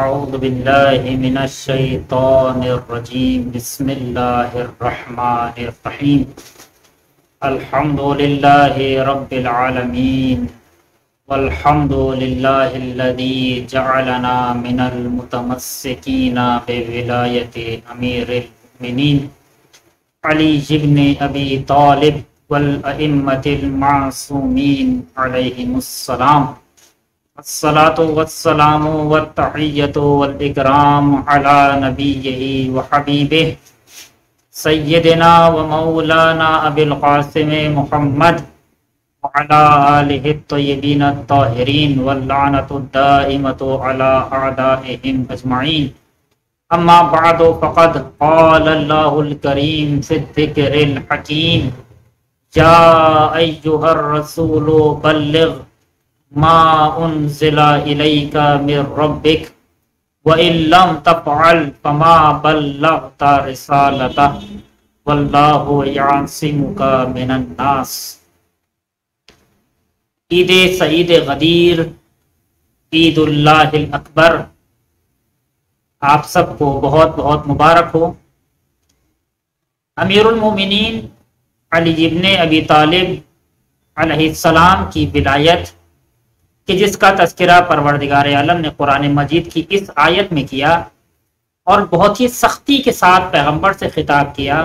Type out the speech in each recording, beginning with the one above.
اعوذ باللہ من الشیطان الرجیم بسم اللہ الرحمن الرحیم الحمد للہ رب العالمین والحمد للہ الذی جعلنا من المتمسکین بولایت امیر المؤمنین علی بن ابی طالب والائمة المعصومین علیہم السلام الصلاة والسلام والتحیۃ والاکرام علی نبیہ وحبیبہ سیدنا و مولانا ابی القاسم محمد وعلی آلہ الطیبین الطاہرین واللعنۃ الدائمۃ علی اعدائہم اجمعین اما بعد فقد قال اللہ الکریم فی الذکر الحکیم یا ایہا الرسول بلغ ما انزل الیک من ربک وَإِن لَّمْ تَفْعَلْ فَمَا بَلَّغْتَ رِسَالَتَهُ وَاللَّهُ يَعْصِمُكَ مِنَ النَّاسِ۔ عید سعید غدیر، عید اللہ الاکبر آپ سب کو بہت بہت مبارک ہو۔ امیر المومنین علی ابن ابی طالب علیہ السلام کی ولایت کہ جس کا تذکرہ پروردگار عالم نے قرآن مجید کی اس آیت میں کیا اور بہت ہی سختی کے ساتھ پیغمبر سے خطاب کیا۔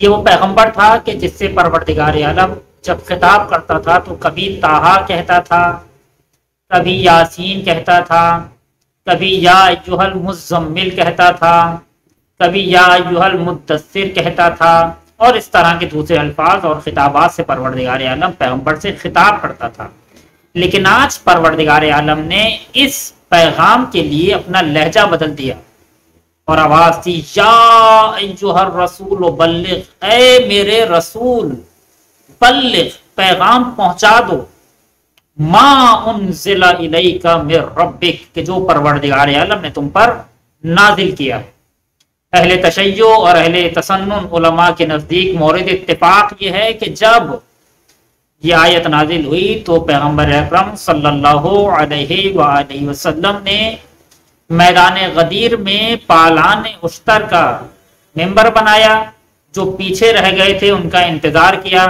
یہ وہ پیغمبر تھا کہ جس سے پروردگار عالم جب خطاب کرتا تھا تو کبھی طٰہٰ کہتا تھا، کبھی یاسین کہتا تھا، کبھی یا ایھا المزمل کہتا تھا، کبھی یا ایھا المدثر کہتا تھا، اور اس طرح کے دوسرے الفاظ اور خطابات سے پروردگار عالم پیغمبر سے خطاب کرتا تھا۔ لیکن آج پروردگار عالم نے اس پیغام کے لیے اپنا لہجہ بدل دیا اور آواز دی، یا ایھا الرسول بلغ، اے میرے رسول، بلغ، پیغام پہنچا دو، ما انزل الیک من ربک، کہ جو پروردگار عالم نے تم پر نازل کیا ہے۔ اہل تشیع اور اہل تسنن علماء کے نزدیک مورد اتفاق یہ ہے کہ جب یہ آیت نازل ہوئی تو پیغمبر اکرم صلی اللہ علیہ وآلہ وسلم نے میدان غدیر میں پالان اشتر کا ممبر بنایا۔ جو پیچھے رہ گئے تھے ان کا انتظار کیا،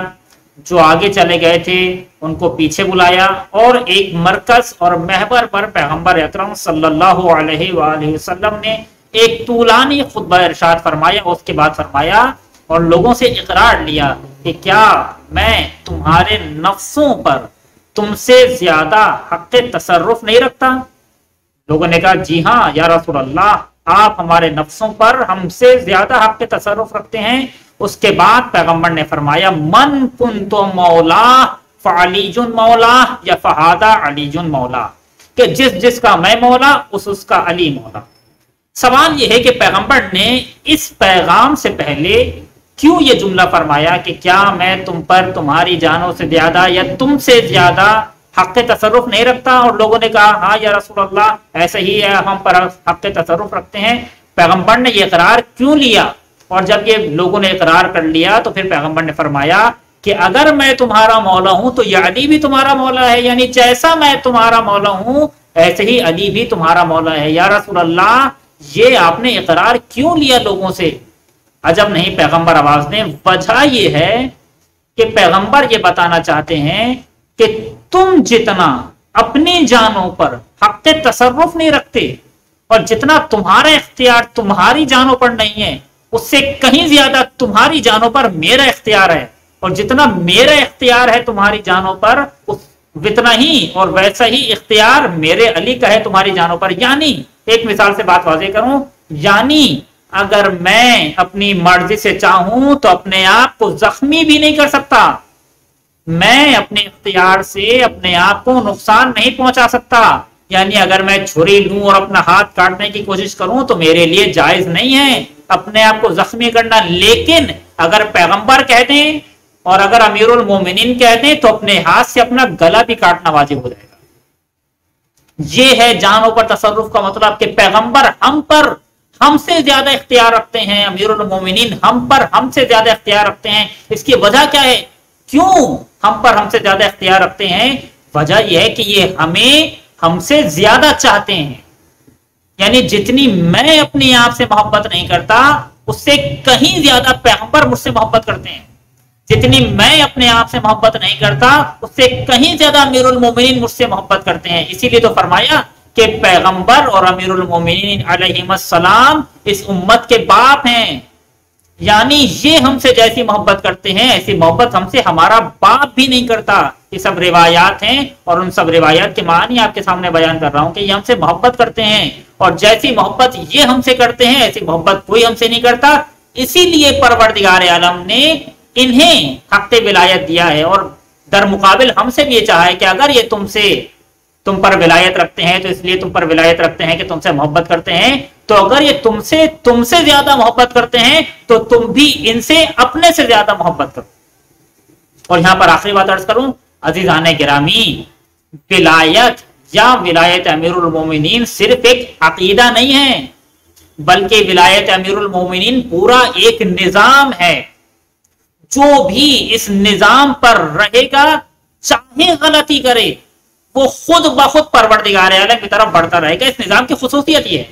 جو آگے چلے گئے تھے ان کو پیچھے بلایا، اور ایک مرکز اور محور پر پیغمبر اکرم صلی اللہ علیہ وآلہ وسلم نے ایک طولانی خطبہ ارشاد فرمایا۔ اس کے بعد فرمایا اور لوگوں سے اقرار لیا کہ کیا میں تمہارے نفسوں پر تم سے زیادہ حق تصرف نہیں رکھتا؟ لوگوں نے کہا جی ہاں یا رسول اللہ، آپ ہمارے نفسوں پر ہم سے زیادہ حق کے رکھتے ہیں۔ اس کے بعد پیغمبر نے فرمایا من کنت مولا فعلی مولا یا فہذا علی مولا، کہ جس کا میں مولا اس کا علی مولا۔ سوال یہ ہے کہ پیغمبر نے اس پیغام سے پہلے کیوں یہ جملہ فرمایا کہ کیا میں تم پر تمہاری جانوں سے زیادہ یا تم سے زیادہ حق تصرف نہیں رکھتا؟ اور لوگوں نے کہا ہاں یا رسول اللہ ایسے ہی ہے، ہم پر حق تصرف رکھتے ہیں۔ پیغمبر نے یہ اقرار کیوں لیا؟ اور جب یہ لوگوں نے اقرار کر لیا تو پھر پیغمبر نے فرمایا کہ اگر میں تمہارا مولا ہوں تو یہ علی بھی تمہارا مولا ہے، یعنی جیسا میں تمہارا مولا ہوں ایسے ہی علی بھی تمہارا مولا ہے۔ یا رسول اللہ یہ آپ نے اقرار کیوں لیا لوگوں سے؟ عجب نہیں، پیغمبر آواز نے وجہ یہ ہے کہ پیغمبر یہ بتانا چاہتے ہیں کہ تم جتنا اپنی جانوں پر حق تصرف نہیں رکھتے اور جتنا تمہارا اختیار تمہاری جانوں پر نہیں ہے، اس سے کہیں زیادہ تمہاری جانوں پر میرا اختیار ہے، اور جتنا میرا اختیار ہے تمہاری جانوں پر اتنا ہی اور ویسا ہی اختیار میرے علی کا ہے تمہاری جانوں پر۔ یعنی ایک مثال سے بات واضح کروں، یعنی اگر میں اپنی مرضی سے چاہوں تو اپنے آپ کو زخمی بھی نہیں کر سکتا، میں اپنے اختیار سے اپنے آپ کو نقصان نہیں پہنچا سکتا۔ یعنی اگر میں چھری لوں اور اپنا ہاتھ کاٹنے کی کوشش کروں تو میرے لیے جائز نہیں ہے اپنے آپ کو زخمی کرنا، لیکن اگر پیغمبر کہہ دیں اور اگر امیر المومنین کہہ دیں تو اپنے ہاتھ سے اپنا گلا بھی کاٹنا واجب ہو جائے گا۔ یہ ہے جانوں پر تصرف کا مطلب کہ پیغمبر ہم سے زیادہ اختیار رکھتے ہیں، امیر المومنین ہم سے زیادہ اختیار رکھتے ہیں۔ اس کی وجہ کیا ہے؟ کیوں ہم سے زیادہ اختیار رکھتے ہیں؟ وجہ یہ ہے کہ یہ ہم سے زیادہ چاہتے ہیں، یعنی جتنی میں اپنے آپ سے محبت نہیں کرتا اس سے کہیں زیادہ پیغمبر مجھ سے محبت کرتے ہیں. جتنی میں اپنے آپ سے محبت نہیں کرتا اس سے کہیں زیادہ امیر المومنین مجھ سے محبت کرتے ہیں. اسی لیے تو فرمایا کہ پیغمبر اور امیر المومنین علیہم السلام اس امت کے باپ ہیں. یعنی یہ ہم سے جیسی محبت کرتے ہیں ایسی محبت ہم سے ہمارا باپ بھی نہیں کرتا. یہ سب روایات ہیں اور ان سب روایات کے معنی آپ کے سامنے بیان کر رہا ہوں کہ یہ ہم سے محبت کرتے ہیں اور جیسی محبت یہ ہم سے کرتے ہیں ایسی محبت کوئی ہم سے نہیں کرتا. اسی لیے پروردگار عالم نے انہیں حق ولایت دیا ہے اور در مقابل ہم سے بھی یہ چاہا ہے کہ اگر یہ تم پر ولایت رکھتے ہیں تو اس لیے تم پر ولایت رکھتے ہیں کہ تم سے محبت کرتے ہیں. تو اگر یہ تم سے زیادہ محبت کرتے ہیں تو تم بھی ان سے اپنے سے زیادہ محبت کرو. اور یہاں پر آخری بات عرض کروں عزیزان گرامی، ولایت یا ولایت امیر المومنین صرف ایک عقیدہ نہیں ہے بلکہ ولایت امیر المومنین پورا ایک نظام ہے. جو بھی اس نظام پر رہے گا چاہے غلطی کرے وہ خود بخود پروردگار عالم کی طرف بڑھتا رہے گا. اس نظام کی خصوصیت یہ ہے.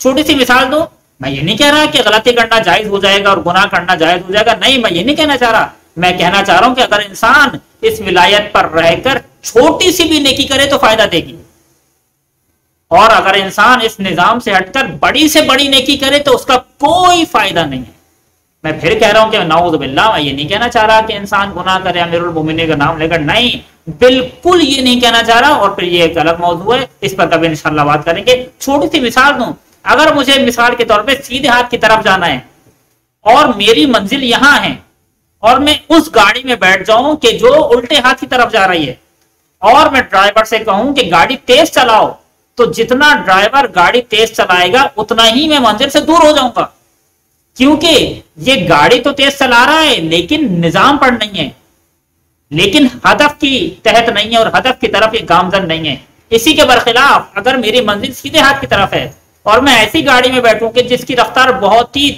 چھوٹی سی مثال دو، میں یہ نہیں کہہ رہا کہ غلطی کرنا جائز ہو جائے گا اور گناہ کرنا جائز ہو جائے گا، نہیں، میں یہ نہیں کہنا چاہ رہا. میں کہنا چاہ رہا ہوں کہ اگر انسان اس ولایت پر رہ کر چھوٹی سی بھی نیکی کرے تو فائدہ دے گی، اور اگر انسان اس نظام سے ہٹ کر بڑی سے بڑی نیکی کرے تو اس کا کوئی فائدہ نہیں ہے. میں پھر کہہ رہا ہوں کہ نعوذ باللہ، میں یہ نہیں کہنا چاہ رہا کہ انسان گناہ کرے امیر المومنین کا نام لے کر، نہیں، بالکل یہ نہیں کہنا چاہ رہا. اور پھر یہ ایک الگ موضوع ہے، اس پر کبھی انشاءاللہ بات کریں گے. چھوٹی سی مثال دوں، اگر مجھے مثال کے طور پہ سیدھے ہاتھ کی طرف جانا ہے اور میری منزل یہاں ہے اور میں اس گاڑی میں بیٹھ جاؤں کہ جو الٹے ہاتھ کی طرف جا رہی ہے اور میں ڈرائیور سے کہوں کہ گاڑی تیز چلاؤ، تو جتنا ڈرائیور گاڑی تیز چلائے گا اتنا ہی میں منزل سے دور ہو جاؤں گا، کیونکہ یہ گاڑی تو تیز چلا رہا ہے لیکن نظام پر نہیں ہے، لیکن ہدف کی تحت نہیں ہے اور ہدف کی طرف یہ گامزن نہیں ہے. اسی کے برخلاف اگر میری منزل سیدھے ہاتھ کی طرف ہے اور میں ایسی گاڑی میں بیٹھوں کہ جس کی رفتار بہت ہی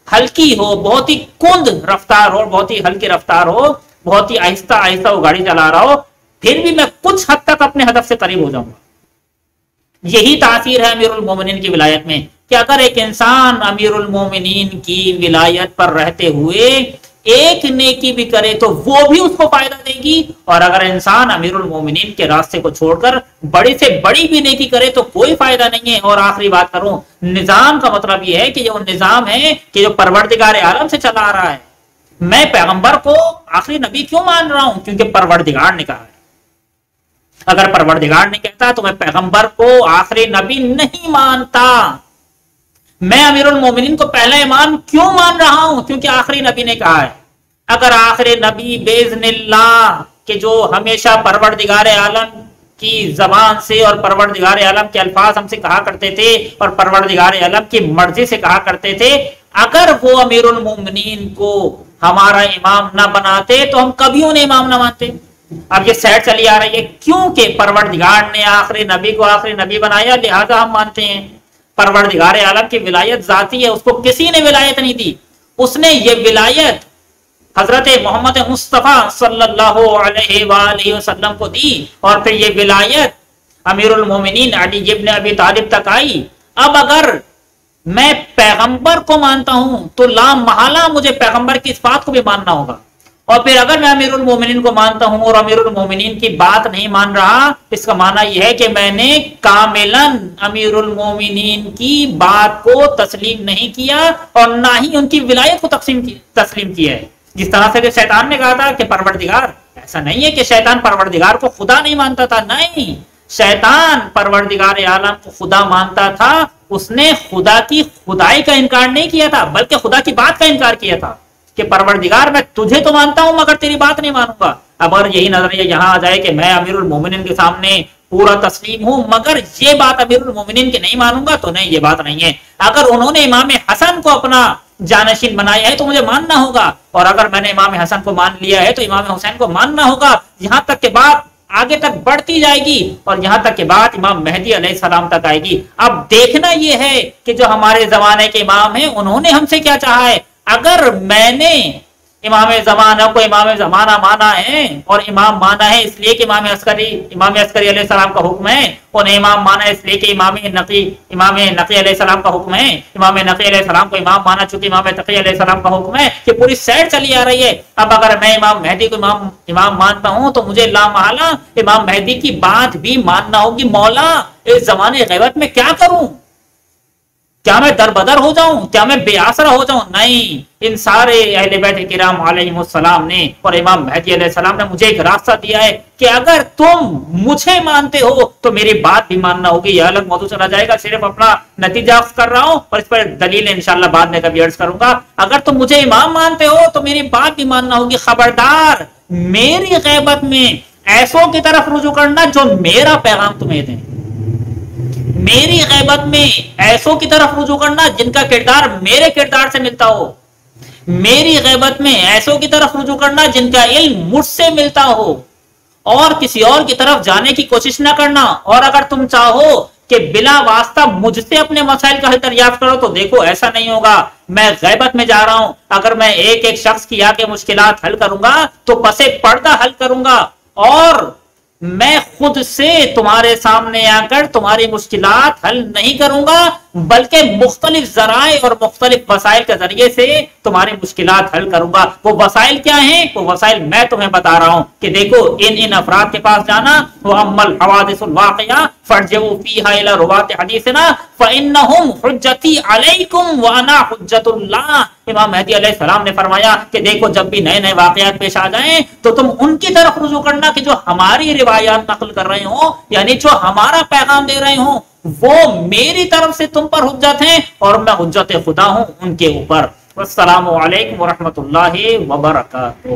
ہلکی ہو، بہت ہی کند رفتار ہو، بہت ہی ہلکی رفتار ہو، بہت ہی آہستہ آہستہ وہ گاڑی چلا رہا ہو، پھر بھی میں کچھ حد تک اپنے ہدف سے قریب ہو جاؤں گا. یہی تاثیر ہے امیر المومنین کی ولایت میں کہ اگر ایک انسان امیر المومنین کی ولایت پر رہتے ہوئے ایک نیکی بھی کرے تو وہ بھی اس کو فائدہ دے گی، اور اگر انسان امیر المومنین کے راستے کو چھوڑ کر بڑی سے بڑی بھی نیکی کرے تو کوئی فائدہ نہیں ہے. اور آخری بات کروں، نظام کا مطلب یہ ہے کہ جو نظام ہے کہ جو پروردگار عالم سے چلا آ رہا ہے. میں پیغمبر کو آخری نبی کیوں مان رہا ہوں؟ کیونکہ پروردگار نے کہا ہے. اگر پروردگار نے کہتا تو میں پیغمبر کو آخری نبی نہیں مانتا. میں امیر المومنین کو پہلا امام کیوں مان رہا ہوں؟ کیونکہ آخری نبی نے کہا ہے. اگر آخری نبی باذن اللہ کہ جو ہمیشہ پروردگار عالم کی زبان سے اور پروردگار عالم کے الفاظ ہم سے کہا کرتے تھے اور پروردگار عالم کی مرضی سے کہا کرتے تھے، اگر وہ امیر المومنین کو ہمارا امام نہ بناتے تو ہم کبھی انہیں امام نہ مانتے. اب یہ سیٹ چلی آ رہی ہے کیونکہ پروردگار نے آخری نبی کو آخری نبی بنایا لہذا ہم مانتے ہیں. پروردگار عالم کی ولایت ذاتی ہے، اس کو کسی نے ولایت نہیں دی. اس نے یہ ولایت حضرت محمد مصطفیٰ صلی اللہ علیہ وآلہ وسلم کو دی، اور پھر یہ ولایت امیر المومنین علی ابن ابی طالب تک آئی. اب اگر میں پیغمبر کو مانتا ہوں تو لا محالہ مجھے پیغمبر کی اس بات کو بھی ماننا ہوگا، اور پھر اگر میں امیر المومنین کو مانتا ہوں اور امیر المومنین کی بات نہیں مان رہا، اس کا معنی یہ ہے کہ میں نے کاملاً امیر المومنین کی بات کو تسلیم نہیں کیا اور نہ ہی ان کی ولایت کو تسلیم کیا ہے. جس طرح سے کہ شیطان نے کہا تھا کہ پروردگار، ایسا نہیں ہے کہ شیطان پروردگار کو خدا نہیں مانتا تھا، نہیں، شیطان پروردگار عالم کو خدا مانتا تھا. اس نے خدا کی خدائی کا انکار نہیں کیا تھا بلکہ خدا کی بات کا انکار کیا تھا کہ پروردگار میں تجھے تو مانتا ہوں مگر تیری بات نہیں مانوں گا. اب اگر یہی نظریہ یہاں آ جائے کہ میں امیر المومنین کے سامنے پورا تسلیم ہوں مگر یہ بات امیر المومنین کے نہیں مانوں گا، تو نہیں، یہ بات نہیں ہے. اگر انہوں نے امام حسن کو اپنا جانشین بنایا ہے تو مجھے ماننا ہوگا، اور اگر میں نے امام حسن کو مان لیا ہے تو امام حسین کو ماننا ہوگا. یہاں تک کہ بات آگے تک بڑھتی جائے گی اور یہاں تک کہ بات امام مہدی علیہ السلام تک آئے گی. اب دیکھنا یہ ہے کہ جو ہمارے زمانے کے امام ہیں انہوں نے ہم سے کیا چاہا ہے. اگر میں نے امام زمانہ کو امام زمانہ مانا ہے اور امام مانا ہے اس لیے کہ امام عسکری علیہ السلام کا حکم ہے، اور امام مانا اس لیے کہ امام نقی علیہ السلام کا حکم ہے، امام نقی علیہ السلام کو امام مانا چونکہ امام تقی علیہ السلام کا حکم ہے، کہ پوری سیر چلی آ رہی ہے۔ اب اگر میں امام مہدی کو امام مانتا ہوں تو مجھے لا محالہ امام مہدی کی بات بھی ماننا ہوگی۔ مولا اس زمانے غیبت میں کیا کروں؟ کیا میں در بدر ہو جاؤں؟ کیا میں بے آسرا ہو جاؤں؟ نہیں، ان سارے اہل بیت کرام علیہم السلام نے اور امام مہدی علیہ السلام نے مجھے ایک راستہ دیا ہے کہ اگر تم مجھے مانتے ہو تو میری بات بھی ماننا ہوگی۔ یہ الگ موضوع چلا جائے گا، صرف اپنا نتیجہ کر رہا ہوں اور اس پر دلیل انشاءاللہ بعد میں کبھی عرض کروں گا۔ اگر تم مجھے امام مانتے ہو تو میری بات بھی ماننا ہوگی۔ خبردار میری غیبت میں ایسوں کی طرف رجوع کرنا جو میرا پیغام تمہیں دیں، میری غیبت میں ایسوں کی طرف رجوع کرنا جن کا کردار میرے کردار سے ملتا ہو، میری غیبت میں ایسوں کی طرف رجوع کرنا جن کا علم مجھ سے ملتا ہو، اور کسی اور کی طرف جانے کی کوشش نہ کرنا۔ اور اگر تم چاہو کہ بلا واسطہ مجھ سے اپنے مسائل کا حل دریافت کرو تو دیکھو ایسا نہیں ہوگا۔ میں غیبت میں جا رہا ہوں، اگر میں ایک ایک شخص کی آ کے مشکلات حل کروں گا تو پس پردہ حل کروں گا، اور میں خود سے تمہارے سامنے آ کر تمہاری مشکلات حل نہیں کروں گا، بلکہ مختلف ذرائع اور مختلف وسائل کے ذریعے سے تمہاری مشکلات حل کروں گا۔ وہ وسائل کیا ہیں؟ وہ وسائل میں تمہیں بتا رہا ہوں کہ دیکھو ان افراد کے پاس جانا، وَأَمَّا الْحَوَادِثُ الْوَاقِعَةُ فَارْجِعُوا فِيهَا إِلَى رُوَاةِ حَدِيثِنَا فَإِنَّهُمْ حُجَّتِي عَلَيْكُمْ وَأَنَا حُجَّةُ اللَّهِ۔ امام مہدی علیہ السلام نے فرمایا کہ دیکھو جب بھی نئے نئے واقعات پیش آ جائیں تو تم ان کی طرف رجوع کرنا کہ جو ہماری روایات نقل کر رہے ہوں، یعنی جو ہمارا پیغام دے رہے ہوں، وہ میری طرف سے تم پر حجت ہیں اور میں حجت خدا ہوں ان کے اوپر۔ والسلام علیکم ورحمۃ اللہ وبرکاتہ۔